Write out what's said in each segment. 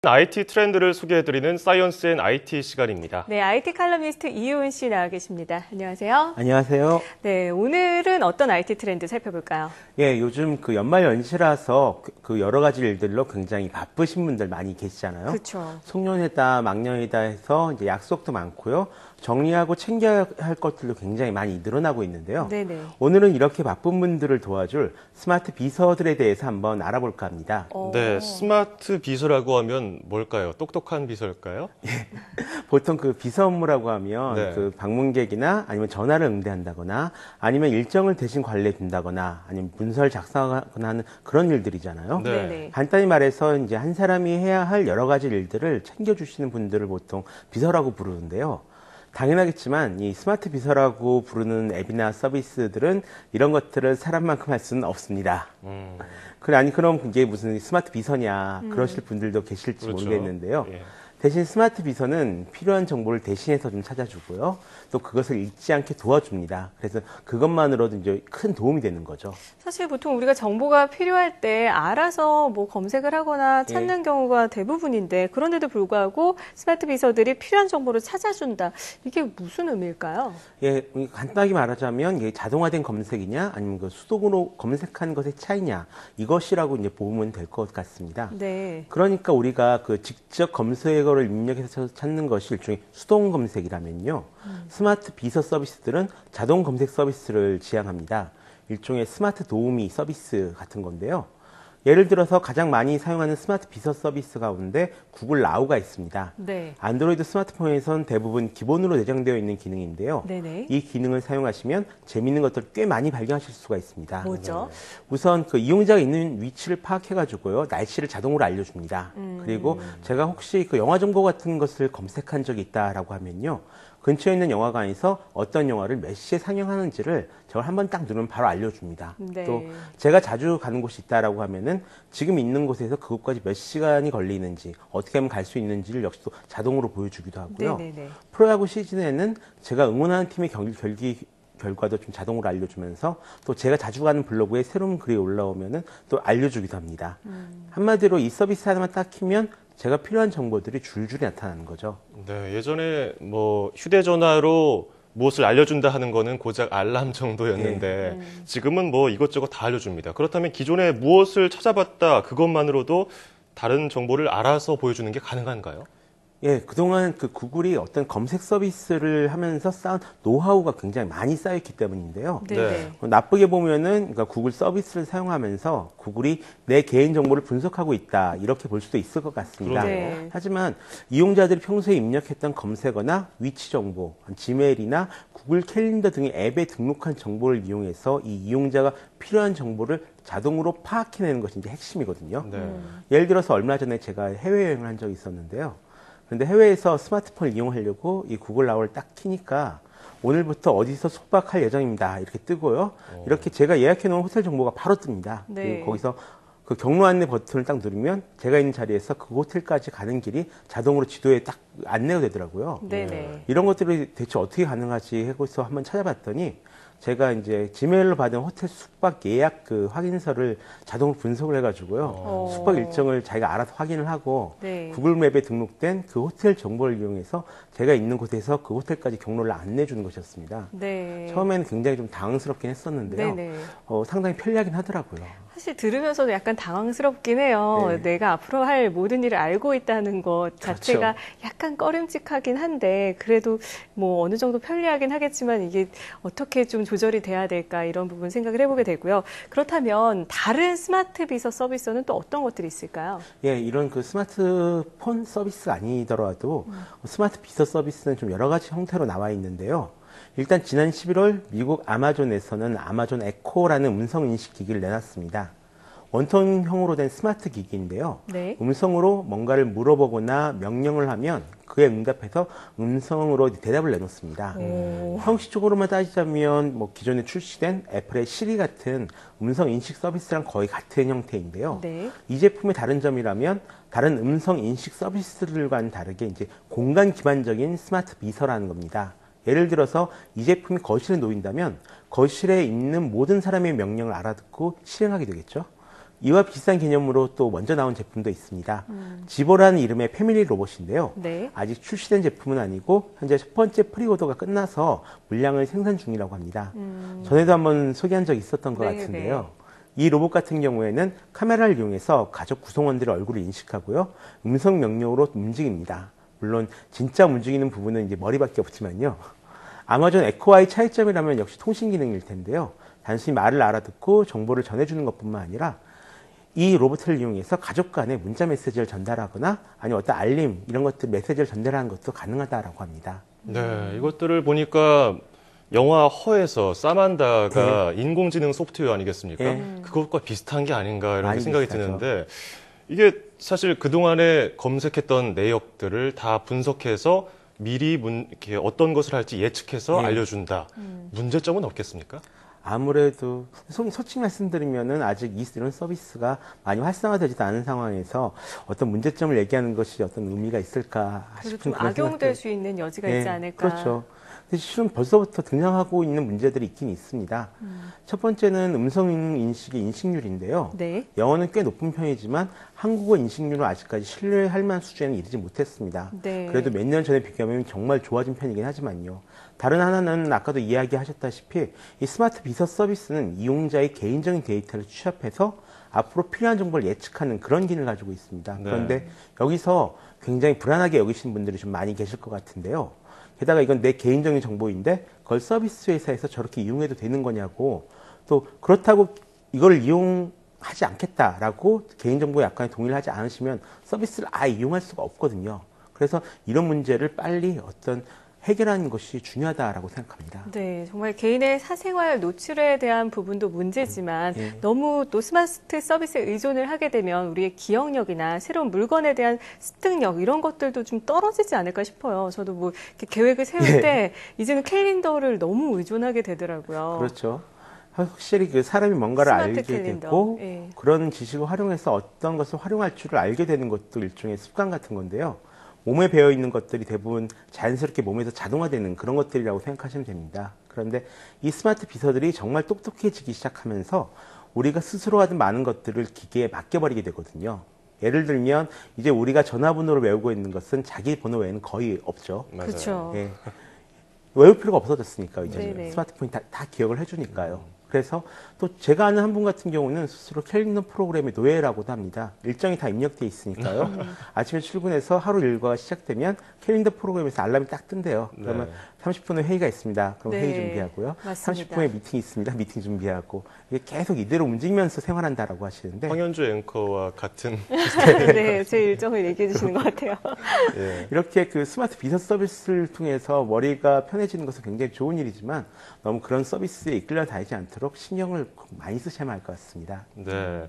IT 트렌드를 소개해드리는 사이언스 앤 IT 시간입니다. 네, IT 칼럼니스트 이효은 씨 나와 계십니다. 안녕하세요. 안녕하세요. 네, 오늘은 어떤 IT 트렌드 살펴볼까요? 예, 요즘 연말 연시라서 여러 가지 일들로 굉장히 바쁘신 분들 많이 계시잖아요. 그렇죠. 송년회다, 막년회다 해서 이제 약속도 많고요. 정리하고 챙겨야 할 것들도 굉장히 많이 늘어나고 있는데요. 네네. 오늘은 이렇게 바쁜 분들을 도와줄 스마트 비서들에 대해서 한번 알아볼까 합니다. 네, 스마트 비서라고 하면 뭘까요? 똑똑한 비서일까요? 보통 비서 업무라고 하면 네. 방문객이나 아니면 전화를 응대한다거나 아니면 일정을 대신 관리해 준다거나 아니면 문서를 작성하거나 하는 그런 일들이잖아요. 네. 네네. 간단히 말해서 이제 한 사람이 해야 할 여러 가지 일들을 챙겨주시는 분들을 보통 비서라고 부르는데요. 당연하겠지만 이 스마트 비서라고 부르는 앱이나 서비스들은 이런 것들을 사람만큼 할 수는 없습니다. 그럼 이게 무슨 스마트 비서냐 그러실 분들도 계실지 그렇죠. 모르겠는데요. 예. 대신 스마트 비서는 필요한 정보를 대신해서 좀 찾아주고요. 또 그것을 잊지 않게 도와줍니다. 그래서 그것만으로도 이제 큰 도움이 되는 거죠. 사실 보통 우리가 정보가 필요할 때 알아서 검색을 하거나 찾는 경우가 대부분인데 그런데도 불구하고 스마트 비서들이 필요한 정보를 찾아준다. 이게 무슨 의미일까요? 예, 간단하게 말하자면 이게 자동화된 검색이냐 아니면 수동으로 검색한 것의 차이냐 이것이라고 이제 보면 될 것 같습니다. 네. 그러니까 우리가 직접 검색어를 입력해서 찾는 것이 일종의 수동 검색이라면요. 스마트 비서 서비스들은 자동 검색 서비스를 지향합니다. 일종의 스마트 도우미 서비스 같은 건데요. 예를 들어서 가장 많이 사용하는 스마트 비서 서비스 가운데 구글 나우가 있습니다. 네. 안드로이드 스마트폰에선 대부분 기본으로 내장되어 있는 기능인데요. 네네. 이 기능을 사용하시면 재미있는 것들 꽤 많이 발견하실 수가 있습니다. 뭐죠? 우선 이용자가 있는 위치를 파악해가지고요. 날씨를 자동으로 알려줍니다. 그리고 제가 혹시 영화 정보 같은 것을 검색한 적이 있다라고 하면요. 근처에 있는 영화관에서 어떤 영화를 몇 시에 상영하는지를 저걸 한번 딱 누르면 바로 알려줍니다. 네. 또 제가 자주 가는 곳이 있다라고 하면은 지금 있는 곳에서 그곳까지 몇 시간이 걸리는지 어떻게 하면 갈 수 있는지를 역시 또 자동으로 보여주기도 하고요. 네네네. 프로야구 시즌에는 제가 응원하는 팀의 경기 결과도 좀 자동으로 알려주면서 또 제가 자주 가는 블로그에 새로운 글이 올라오면은 또 알려주기도 합니다. 한마디로 이 서비스 하나만 딱 키면 제가 필요한 정보들이 줄줄이 나타나는 거죠. 네, 예전에 휴대전화로 무엇을 알려준다 하는 거는 고작 알람 정도였는데 지금은 이것저것 다 알려줍니다. 그렇다면 기존에 무엇을 찾아봤다 그것만으로도 다른 정보를 알아서 보여주는 게 가능한가요? 예, 그동안 구글이 어떤 검색 서비스를 하면서 쌓은 노하우가 굉장히 많이 쌓였기 때문인데요. 네네. 나쁘게 보면은 구글 서비스를 사용하면서 구글이 내 개인 정보를 분석하고 있다 이렇게 볼 수도 있을 것 같습니다. 네. 하지만 이용자들이 평소에 입력했던 검색어나 위치 정보, 지메일이나 구글 캘린더 등의 앱에 등록한 정보를 이용해서 이 이용자가 필요한 정보를 자동으로 파악해내는 것이 이제 핵심이거든요. 네. 예를 들어서 얼마 전에 제가 해외여행을 한 적이 있었는데요. 그런데 해외에서 스마트폰을 이용하려고 이 구글 나우를 딱 키니까 오늘부터 어디서 숙박할 예정입니다. 이렇게 뜨고요. 이렇게 제가 예약해 놓은 호텔 정보가 바로 뜹니다. 네. 그리고 거기서 경로 안내 버튼을 딱 누르면 제가 있는 자리에서 그 호텔까지 가는 길이 자동으로 지도에 딱 안내가 되더라고요. 네네. 이런 것들이 대체 어떻게 가능하지 하고서 한번 찾아봤더니 제가 이제 지메일로 받은 호텔 숙박 예약 확인서를 자동으로 분석을 해가지고요. 숙박 일정을 자기가 알아서 확인을 하고 네. 구글 맵에 등록된 그 호텔 정보를 이용해서 제가 있는 곳에서 그 호텔까지 경로를 안내해 주는 것이었습니다. 네. 처음에는 굉장히 좀 당황스럽긴 했었는데요. 네네. 상당히 편리하긴 하더라고요. 사실 들으면서도 약간 당황스럽긴 해요. 네. 내가 앞으로 할 모든 일을 알고 있다는 것 자체가 약간 꺼림칙하긴 한데 그래도 어느 정도 편리하긴 하겠지만 이게 어떻게 좀 조절이 돼야 될까 이런 부분 생각을 해보게 되고요. 그렇다면 다른 스마트 비서 서비스는 또 어떤 것들이 있을까요? 예, 이런 스마트폰 서비스 아니더라도 스마트 비서 서비스는 좀 여러 가지 형태로 나와 있는데요. 일단 지난 11월 미국 아마존에서는 아마존 에코라는 음성 인식 기기를 내놨습니다. 원통형으로 된 스마트 기기인데요. 네. 음성으로 뭔가를 물어보거나 명령을 하면 그에 응답해서 음성으로 대답을 내놓습니다. 형식적으로만 따지자면 기존에 출시된 애플의 시리 같은 음성 인식 서비스랑 거의 같은 형태인데요. 네. 이 제품의 다른 점이라면 다른 음성 인식 서비스들과는 다르게 이제 공간 기반적인 스마트 비서라는 겁니다. 예를 들어서 이 제품이 거실에 놓인다면 거실에 있는 모든 사람의 명령을 알아듣고 실행하게 되겠죠. 이와 비슷한 개념으로 또 먼저 나온 제품도 있습니다. 지보라는 이름의 패밀리 로봇인데요. 네. 아직 출시된 제품은 아니고 현재 첫 번째 프리오더가 끝나서 물량을 생산 중이라고 합니다. 전에도 한번 소개한 적이 있었던 것 네, 같은데요. 이 로봇 같은 경우에는 카메라를 이용해서 가족 구성원들의 얼굴을 인식하고요. 음성 명령으로 움직입니다. 물론 진짜 움직이는 부분은 이제 머리밖에 없지만요. 아마존 에코와의 차이점이라면 역시 통신 기능일 텐데요. 단순히 말을 알아듣고 정보를 전해주는 것뿐만 아니라 이 로봇을 이용해서 가족 간에 문자 메시지를 전달하거나 아니면 어떤 알림 이런 것들 메시지를 전달하는 것도 가능하다라고 합니다. 네, 이것들을 보니까 영화 허에서 사만다가 인공지능 소프트웨어 아니겠습니까? 그것과 비슷한 게 아닌가 이런 많이 생각이 비슷하죠. 드는데 이게 사실 그동안에 검색했던 내역들을 다 분석해서 미리 이렇게 어떤 것을 할지 예측해서 알려준다. 문제점은 없겠습니까? 아무래도 솔직히 말씀드리면은 아직 이런 서비스가 많이 활성화되지도 않은 상황에서 어떤 문제점을 얘기하는 것이 어떤 의미가 있을까 그래서 싶은 좀 그런 악용될 생각도- 수 있는 여지가 네, 있지 않을까. 그렇죠. 근데 실은 벌써부터 등장하고 있는 문제들이 있긴 있습니다. 첫 번째는 음성 인식의 인식률인데요. 네. 영어는 꽤 높은 편이지만 한국어 인식률은 아직까지 신뢰할 만한 수준에 이르지 못했습니다. 네. 그래도 몇 년 전에 비교하면 정말 좋아진 편이긴 하지만요. 다른 하나는 아까도 이야기하셨다시피 이 스마트 비서 서비스는 이용자의 개인적인 데이터를 취합해서 앞으로 필요한 정보를 예측하는 그런 기능을 가지고 있습니다. 네. 그런데 여기서 굉장히 불안하게 여기시는 분들이 좀 많이 계실 것 같은데요. 게다가 이건 내 개인적인 정보인데 그걸 서비스 회사에서 저렇게 이용해도 되는 거냐고, 또 그렇다고 이걸 이용하지 않겠다라고 개인정보에 약간의 동의를 하지 않으시면 서비스를 아예 이용할 수가 없거든요. 그래서 이런 문제를 빨리 어떤 해결하는 것이 중요하다라고 생각합니다. 네, 정말 개인의 사생활 노출에 대한 부분도 문제지만 예. 너무 또 스마트 서비스에 의존을 하게 되면 우리의 기억력이나 새로운 물건에 대한 습득력 이런 것들도 좀 떨어지지 않을까 싶어요. 저도 뭐 이렇게 계획을 세울 예. 때 이제는 캘린더를 너무 의존하게 되더라고요. 그렇죠. 확실히 그 사람이 뭔가를 스마트 알게 캘린더. 되고 예. 그런 지식을 활용해서 어떤 것을 활용할 줄을 알게 되는 것도 일종의 습관 같은 건데요. 몸에 배어 있는 것들이 대부분 자연스럽게 몸에서 자동화되는 그런 것들이라고 생각하시면 됩니다. 그런데 이 스마트 비서들이 정말 똑똑해지기 시작하면서 우리가 스스로 하던 많은 것들을 기계에 맡겨버리게 되거든요. 예를 들면 이제 우리가 전화번호를 외우고 있는 것은 자기 번호 외에는 거의 없죠. 맞아요. 그렇죠. 예. 외울 필요가 없어졌으니까 이제 네네. 스마트폰이 다 기억을 해주니까요. 그래서 또 제가 아는 한 분 같은 경우는 스스로 캘린더 프로그램의 노예라고도 합니다. 일정이 다 입력돼 있으니까요. 아침에 출근해서 하루 일과가 시작되면 캘린더 프로그램에서 알람이 딱 뜬대요. 그러면 네. 30분 후에 회의가 있습니다. 그럼 네, 회의 준비하고요. 맞습니다. 30분 후에 미팅이 있습니다. 미팅 준비하고 이게 계속 이대로 움직이면서 생활한다라고 하시는데 황현주 앵커와 같은 네, 제 일정을 얘기해 주시는 것 같아요. 예. 이렇게 그 스마트 비서 서비스를 통해서 머리가 편해지는 것은 굉장히 좋은 일이지만 너무 그런 서비스에 이끌려 다니지 않도록 신경을 많이 쓰셔야만 할 것 같습니다. 네.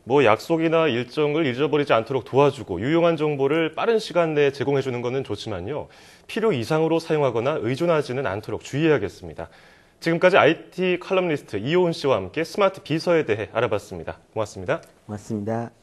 뭐 약속이나 일정을 잊어버리지 않도록 도와주고 유용한 정보를 빠른 시간 내에 제공해 주는 것은 좋지만요. 필요 이상으로 사용하거나 의존하지는 않도록 주의해야겠습니다. 지금까지 IT 칼럼니스트 이호은 씨와 함께 스마트 비서에 대해 알아봤습니다. 고맙습니다. 고맙습니다.